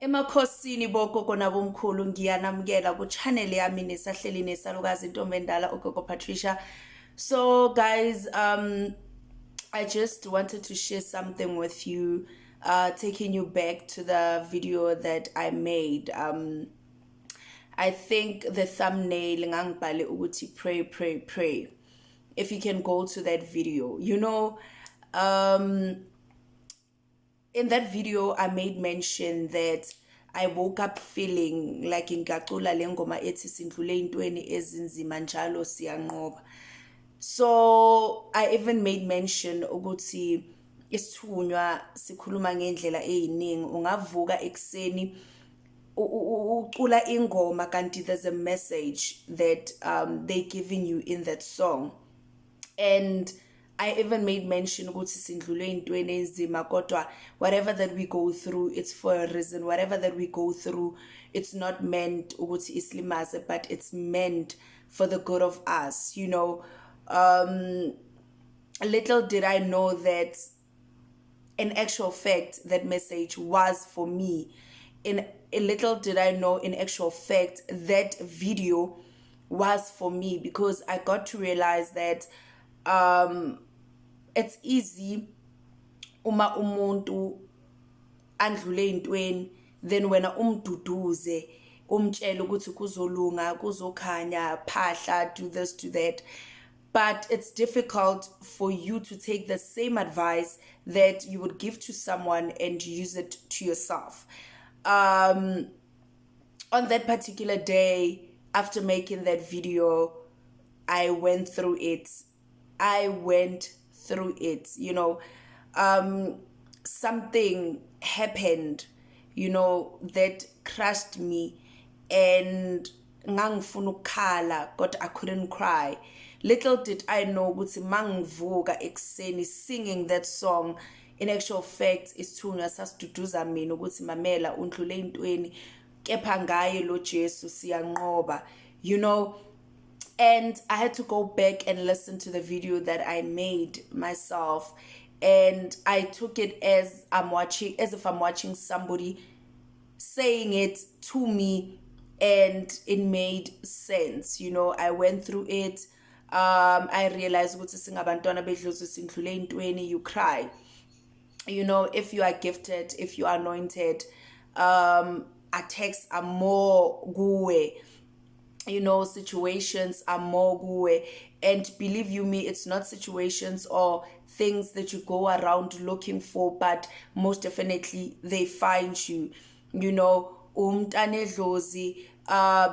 Emakhosini bogogo nabomkhulu ngiyanamukela ku-channel yami nesahleli nesalukazi intombi endala ugogo Patricia. So guys, I just wanted to share something with you, taking you back to the video that I made. I think the thumbnail ngangibhale ukuthi pray pray pray. If you can go to that video, in that video I made mention that I woke up feeling like ngicacula le ngoma ethi sindlule intweni ezinzima njalo siyanqoba. So I even made mention ukuthi isithunywa sikhuluma ngendlela eyiningi, ungavuka ekseni ucula ingoma kanti there's a message that they giving you in that song. And I even made mention ukuthi sindlule intweni enzima kodwa whatever that we go through, it's for a reason. Whatever that we go through, it's not meant ukuthi islimaze, but it's meant for the good of us. Little did I know that in actual fact that message was for me. Little did I know in actual fact that video was for me, because I got to realize that it's easy uma umuntu andlule intweni, then wena umduduze umtshela ukuthi kuzolunga kuzokhanya phahla, do this, do that. But it's difficult for you to take the same advice that you would give to someone and use it to yourself. On that particular day, after making that video, I went through it. Something happened, that crushed me, and ngangifuna ukukhala but I couldn't cry. Little did I know ukuthi mangivuka ekseni singing that song, in actual fact isithunywa sasiduduza mina ukuthi mamela undlule intweni kepha ngaye lo Jesu siyanqoba. And I had to go back and listen to the video that I made myself, and I took it as if I'm watching somebody saying it to me, and it made sense. I went through it. I realized ukuthi singabantwana bedlozi sindlule intweni, you cry. If you are gifted, if you are anointed, attacks are more kuwe. Situations are more guwe, and believe you me, it's not situations or things that you go around looking for, but most definitely they find you. Umtanedlozi,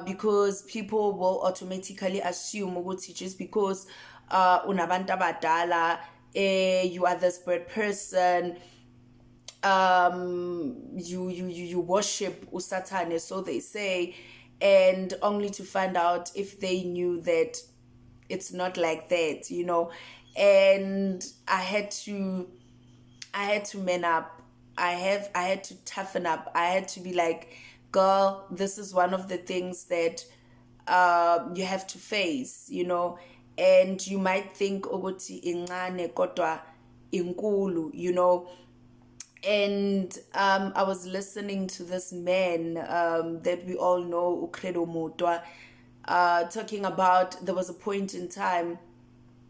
because people will automatically assume ukuthi just because unabantu abadala, you are the spirit person, you worship uSathane, so they say, and only to find out if they knew that it's not like that. And I had to man up. I had to toughen up. I had to be like, girl, this is one of the things that you have to face, and you might think ukuthi incane kodwa inkulu, And I was listening to this man that we all know, Ukredo Mutwa, talking about, there was a point in time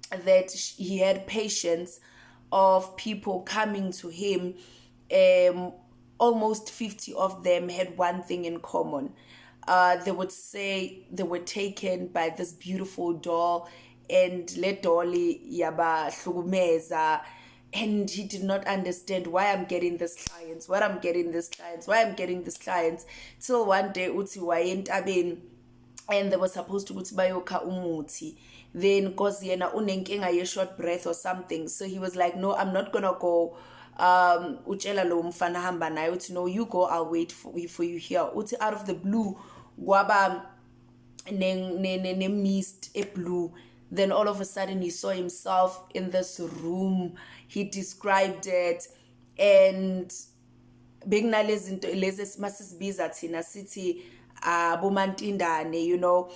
that he had patients of people coming to him. Almost 50 of them had one thing in common. They would say they were taken by this beautiful doll, and le dolly yaba hlugumeza. And he did not understand why I'm getting these clients, why I'm getting these clients, till one day uthi wayentabeni, and they were supposed to ukuthi bayokha umuthi. Then cause yena unenkinga ye short breath or something, so he was like, no, I'm not gonna go. Utshela lo mfana hamba naye uthi, no, you go, I'll wait for you here. Uthi out of the blue kwaba ne mist e blue. Then all of a sudden he saw himself in this room. He described it, and bekuna lezinto lezi masisibiza thina sithi bomantindane,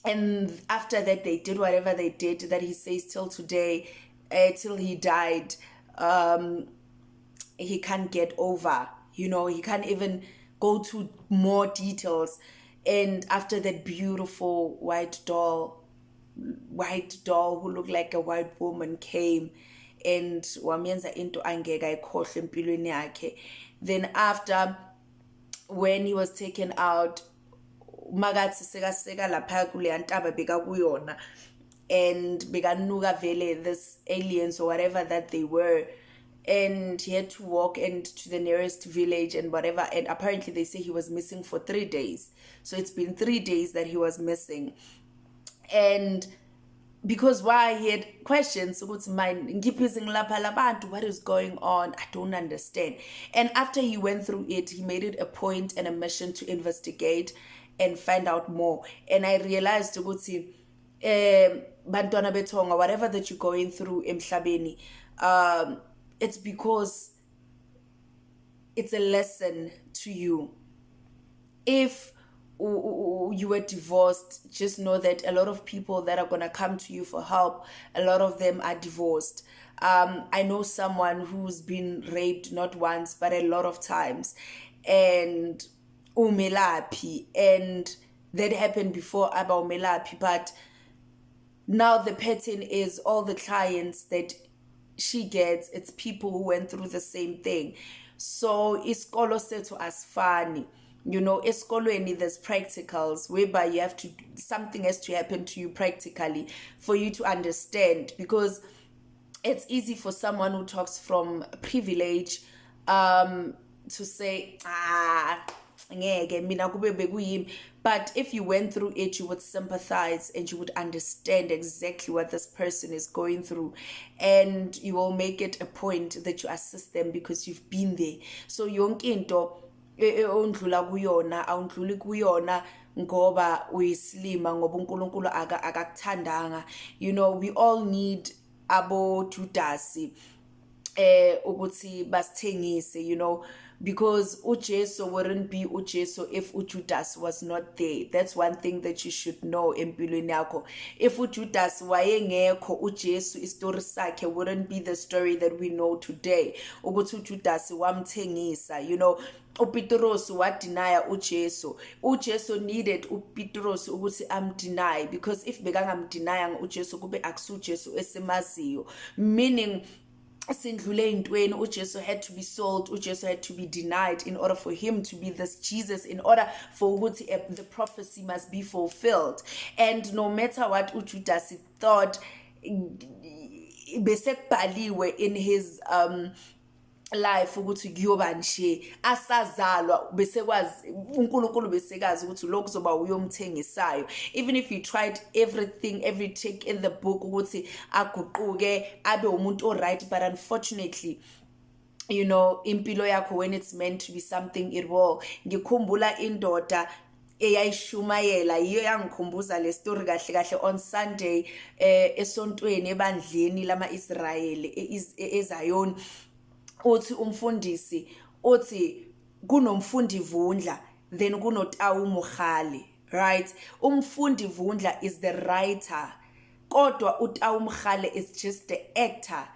and after that they did whatever they did, that he says till today, till he died, he can't get over, he can't even go to more details. And after that beautiful white doll who looked like a white woman came and wamenza into angeka ayikhohle empilweni yakhe. Then after, when he was taken out, magathi sekaseka lapha kuleya ntaba bekakuyona, and bekanuka vele this aliens or whatever that they were, and he had to walk and to the nearest village and whatever. And apparently they say he was missing for 3 days. So it's been 3 days that he was missing. And because why, he had questions, what is going on, I don't understand. And after he went through it, he made it a point and a mission to investigate and find out more. And I realized ukuthi bantwana bethonga, whatever that you're going through emhlabeni, it's because it's a lesson to you. If you were divorced, just know that a lot of people that are going to come to you for help, a lot of them are divorced. I know someone who's been raped not once but a lot of times, and umelapi, and that happened before about umelapi. But now the pattern is all the clients that she gets, it's people who went through the same thing. So isikolo sethu asifani. You know, esikolweni there's practicals whereby you have to, something has to happen to you practically for you to understand, because it's easy for someone who talks from privilege to say ngeke mina kube bekuyimi. But if you went through it, you would sympathize and you would understand exactly what this person is going through, and you will make it a point that you assist them because you've been there. So yonke into ondlula kuyona awundluli kuyona ngoba uyislima ngoba uNkulunkulu akakuthandanga. You know, we all need abo Judas ukuthi basithengise, you know, because uJesu wouldn't be uJesu if uJudas was not there. That's one thing that you should know empilweni yakho. If uJudas wayengekho, uJesu istory sakhe wouldn't be the story that we know today. Ukuthi uJudas wamthengisa, you know. uPetros wadinaya uJesu. uJesu needed uPetros ukuthi amdeny, because if bekangamdinayanga uJesu kube akusuJesu esemaziyo, meaning sindlule intweni uJesu had to be sold, uJesu had to be denied in order for him to be this Jesus, in order for ukuthi the prophecy must be fulfilled. And no matter what uJudas thought, besekubhaliwe in his life ukuthi kuyoba nje asazalwa besekwazi uNkulunkulu besekazi ukuthi lokho kuzoba uyomthengisayo. Even if he tried everything, every trick in the book ukuthi aguquke abe umuntu oright, but unfortunately, you know, impilo yakho when it's meant to be something, it will. Ngikhumbula indoda eyayishumayela, yiyo yangikhumbuza le story kahle kahle on Sunday esontweni ebandleni lama Israel eZion. Uthi umfundisi uthi kunomfundi vundla then kunotawu mukhali, right? Umfundi vundla is the writer, kodwa utawu mukhali is just the actor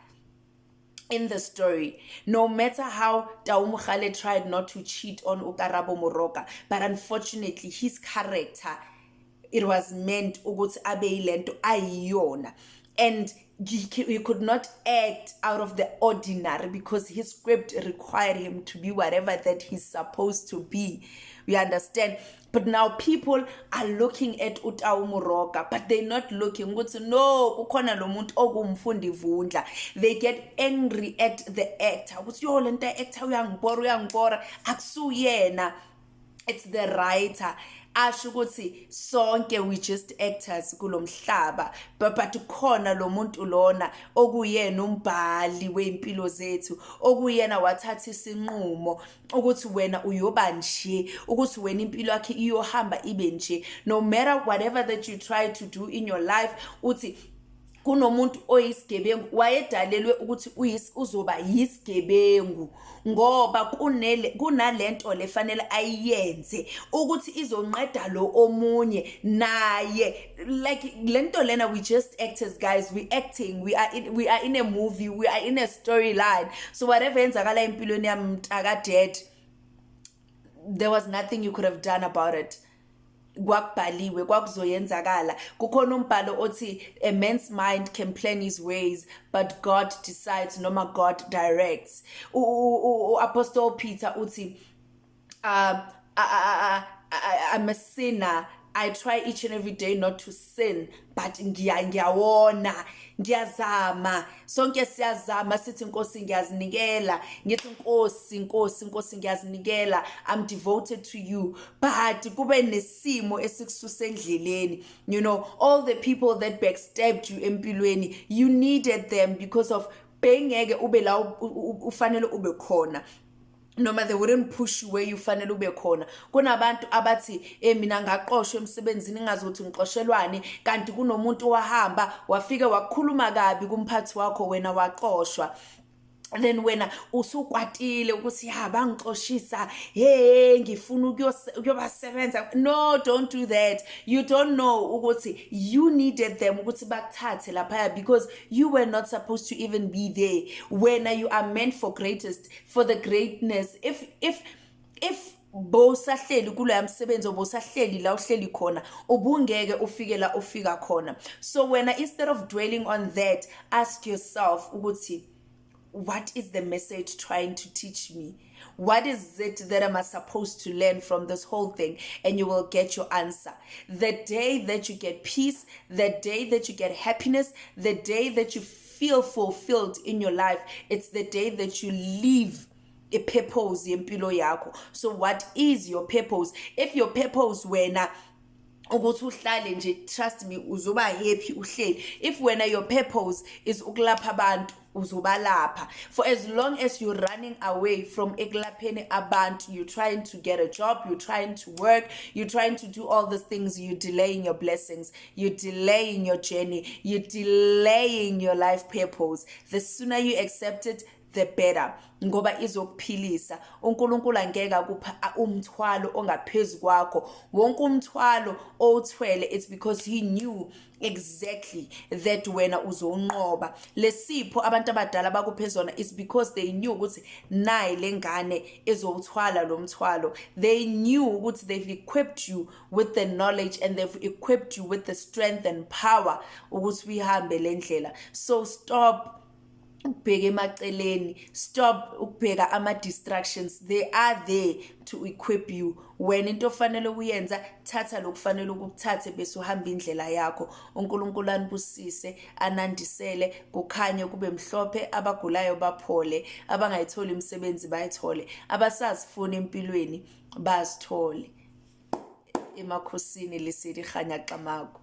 in the story. No matter how Tawu Mukhale tried not to cheat on Ukarabo Moroka, but unfortunately his character, it was meant ukuthi abe ilento ayiyona, and he could not act out of the ordinary because his script required him to be whatever that he's supposed to be. We understand? But now people are looking at Utawu Moroka, but they're not looking ukuthi no kukhona lo muntu okumfundi vundla. They get angry at the actor ukuthi yo lento actor uyangibora akusuyena. It's the writer. Asho ukuthi sonke we just actors kulomhlaba, but khona lo muntu lona okuyena umbhali weimpilo zethu, okuyena wathatha isinqumo ukuthi wena uyoba nje, ukuthi wena impilo yakhe iyohamba ibe nje. No matter whatever that you try to do in your life, uthi kunomuntu oyisigebengu, wayedalelwe ukuthi uzoba yisigebengu ngoba kunalento lefanele ayenze ukuthi izonqeda lo omunye naye. Like lento lena, we just actors, guys. We acting, we are in a movie, we are in a storyline. So whatever yenzakala empilweni yami mtaka dead, there was nothing you could have done about it. Kwakubhaliwe kwakuzoyenzakala. Kukhona umbhalo othi a man's mind can plan his ways but God decides, noma God directs. Apostle Peter uthi I'm a sinner. I try each and every day not to sin, but ngiyawona, ngiyazama. Sonke siyazama sithi Nkosi ngiyazinikela, ngithi Nkosi ngiyazinikela. I'm devoted to you. But kube nesimo esikususe endleleni. You know, all the people that backstabbed you empilweni, you needed them because of bengeke ube la ufanele ube khona. Noma they wouldn't push you where you fanele ube khona. Kunabantu abathi mina ngaqoshwa emsebenzini ngazothi ngiqoshelwane, kanti kunomuntu wahamba wafika wakhuluma kabi kumphathi wakho wena waqoshwa. Then wena usukwatile ukuthi bangixoshisa, ngifuna ukuyobasebenza. No, don't do that. You don't know ukuthi you needed them ukuthi bakuthathe lapha because you were not supposed to even be there. When you are meant for the greatness. If bosahleli kuloya msebenzi obosahleli la uhleli khona ubungeke ufike la ufika khona. So when instead of dwelling on that, ask yourself ukuthi, what is the message trying to teach me? What is it that am I supposed to learn from this whole thing? And you will get your answer. The day that you get peace, the day that you get happiness, the day that you feel fulfilled in your life, it's the day that you live a purpose yempilo yakho. So what is your purpose? If your purpose wena ukuthi uhlale nje, trust me, uzoba happy uhleli. If when your purpose is ukulapha abantu, uzobalapha. For as long as you're running away from ekulapheni abantu, you're trying to get a job, you're trying to work, you're trying to do all these things, you're delaying your blessings, you're delaying your journey, you're delaying your life purpose. The sooner you accept it, the better, ngoba izokuphilisa. uNkulunkulu angeke akupha umthwalo ongaphezulu kwakho. Wonke umthwalo owuthwele, it's because he knew exactly that wena uzonqoba. Lesipho abantu abadala bakuphezona is because they knew ukuthi nayi lengane ezowuthwala lo mthwalo. They knew ukuthi they've equipped you with the knowledge and they've equipped you with the strength and power ukuthi uyihambe le ndlela. So stop ukubheka emaceleni, stop ukubheka ama-distractions. They are there to equip you. Wena into ofanele uyenza, thatha lokufanele ukuthathe bese uhamba indlela yakho. uNkulunkulu anibusise, anandisele, kukhanye kube mhlophe, abagulayo baphole, abangayitholi imisebenzi bayithole, abasazifuna empilweni bazithole. Emakhosini liseli khanya xamaku.